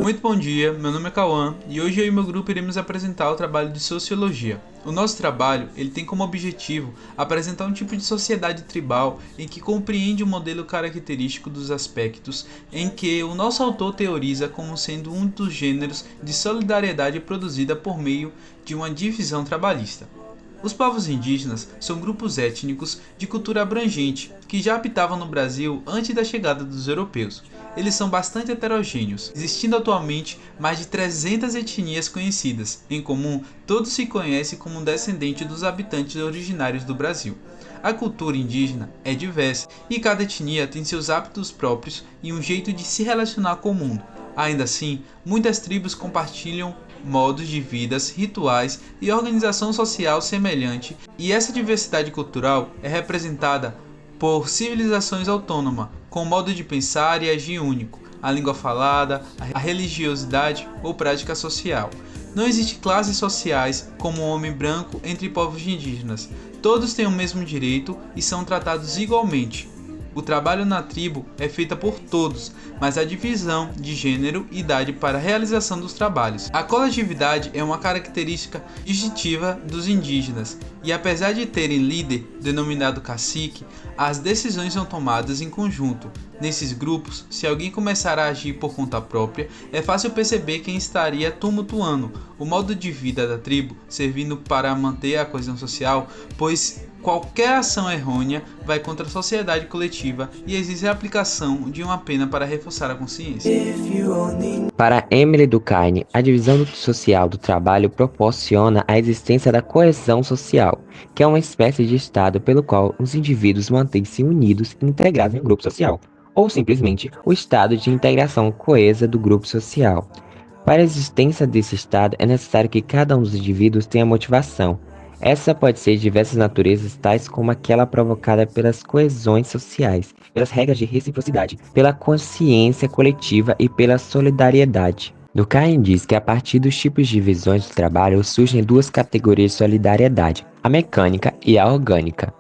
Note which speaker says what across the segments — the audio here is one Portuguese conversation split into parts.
Speaker 1: Muito bom dia, meu nome é Cauã e hoje eu e meu grupo iremos apresentar o trabalho de Sociologia. O nosso trabalho ele tem como objetivo apresentar um tipo de sociedade tribal em que compreende o modelo característico dos aspectos em que o nosso autor teoriza como sendo um dos gêneros de solidariedade produzida por meio de uma divisão trabalhista. Os povos indígenas são grupos étnicos de cultura abrangente que já habitavam no Brasil antes da chegada dos europeus. Eles são bastante heterogêneos, existindo atualmente mais de 300 etnias conhecidas. Em comum, todos se conhecem como descendentes dos habitantes originários do Brasil. A cultura indígena é diversa e cada etnia tem seus hábitos próprios e um jeito de se relacionar com o mundo. Ainda assim, muitas tribos compartilham modos de vida, rituais e organização social semelhante, e essa diversidade cultural é representada por civilizações autônomas, com modo de pensar e agir único, a língua falada, a religiosidade ou prática social. Não existe classes sociais como o homem branco entre povos indígenas. Todos têm o mesmo direito e são tratados igualmente. O trabalho na tribo é feito por todos, mas há divisão de gênero e idade para a realização dos trabalhos. A coletividade é uma característica distintiva dos indígenas, e apesar de terem líder, denominado cacique, as decisões são tomadas em conjunto. Nesses grupos, se alguém começar a agir por conta própria, é fácil perceber quem estaria tumultuando o modo de vida da tribo, servindo para manter a coesão social, pois qualquer ação errônea vai contra a sociedade coletiva e exige a aplicação de uma pena para reforçar a consciência.
Speaker 2: Para Emily Durkheim, a divisão social do trabalho proporciona a existência da coesão social, que é uma espécie de estado pelo qual os indivíduos mantêm-se unidos e integrados em um grupo social, ou simplesmente o estado de integração coesa do grupo social. Para a existência desse estado, é necessário que cada um dos indivíduos tenha motivação. Essa pode ser de diversas naturezas, tais como aquela provocada pelas coesões sociais, pelas regras de reciprocidade, pela consciência coletiva e pela solidariedade. Durkheim diz que a partir dos tipos de divisões do trabalho surgem duas categorias de solidariedade, a mecânica e a orgânica.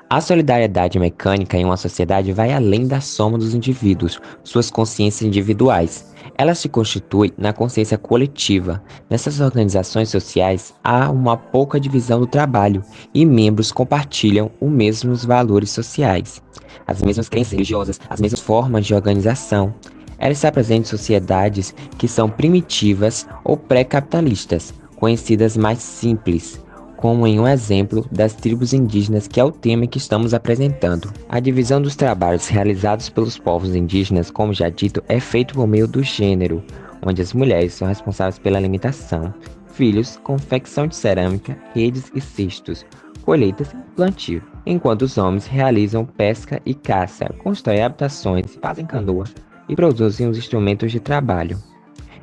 Speaker 2: A solidariedade mecânica em uma sociedade vai além da soma dos indivíduos, suas consciências individuais. Ela se constitui na consciência coletiva. Nessas organizações sociais há uma pouca divisão do trabalho e membros compartilham os mesmos valores sociais, as mesmas crenças religiosas, as mesmas formas de organização. Ela se apresenta em sociedades que são primitivas ou pré-capitalistas, conhecidas mais simples, como em um exemplo das tribos indígenas, que é o tema que estamos apresentando. A divisão dos trabalhos realizados pelos povos indígenas, como já dito, é feita por meio do gênero, onde as mulheres são responsáveis pela alimentação, filhos, confecção de cerâmica, redes e cestos, colheitas e plantio, enquanto os homens realizam pesca e caça, constroem habitações, fazem canoa e produzem os instrumentos de trabalho.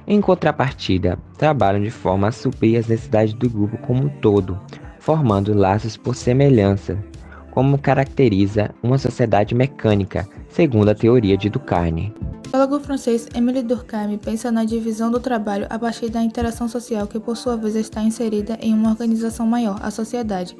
Speaker 2: Em contrapartida, trabalham de forma a suprir as necessidades do grupo como um todo, formando laços por semelhança, como caracteriza uma sociedade mecânica, segundo a teoria de Durkheim.
Speaker 3: O biólogo francês Émile Durkheim pensa na divisão do trabalho a partir da interação social que, por sua vez, está inserida em uma organização maior, a sociedade.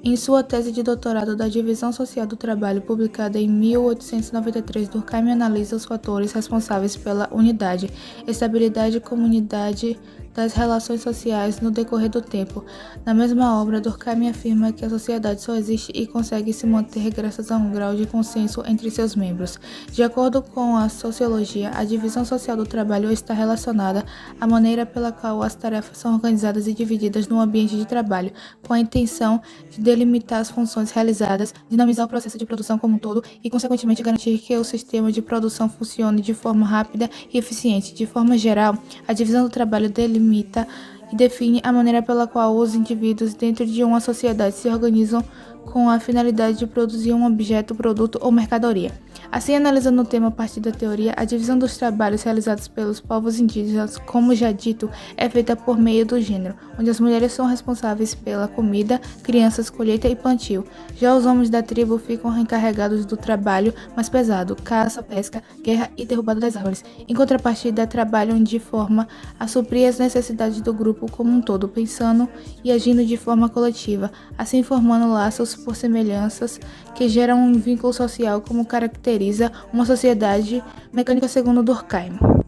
Speaker 3: Em sua tese de doutorado da divisão social do trabalho, publicada em 1893, Durkheim analisa os fatores responsáveis pela unidade, estabilidade e comunidade das relações sociais no decorrer do tempo. Na mesma obra, Durkheim afirma que a sociedade só existe e consegue se manter graças a um grau de consenso entre seus membros. De acordo com a sociologia, a divisão social do trabalho está relacionada à maneira pela qual as tarefas são organizadas e divididas no ambiente de trabalho, com a intenção de delimitar as funções realizadas, dinamizar o processo de produção como um todo e, consequentemente, garantir que o sistema de produção funcione de forma rápida e eficiente. De forma geral, a divisão do trabalho delimita e define a maneira pela qual os indivíduos dentro de uma sociedade se organizam com a finalidade de produzir um objeto, produto ou mercadoria. Assim, analisando o tema a partir da teoria, a divisão dos trabalhos realizados pelos povos indígenas, como já dito, é feita por meio do gênero, onde as mulheres são responsáveis pela comida, crianças, colheita e plantio. Já os homens da tribo ficam encarregados do trabalho mais pesado, caça, pesca, guerra e derrubada das árvores. Em contrapartida, trabalham de forma a suprir as necessidades do grupo como um todo, pensando e agindo de forma coletiva, assim formando laços por semelhanças que geram um vínculo social como caracteriza uma sociedade mecânica segundo Durkheim.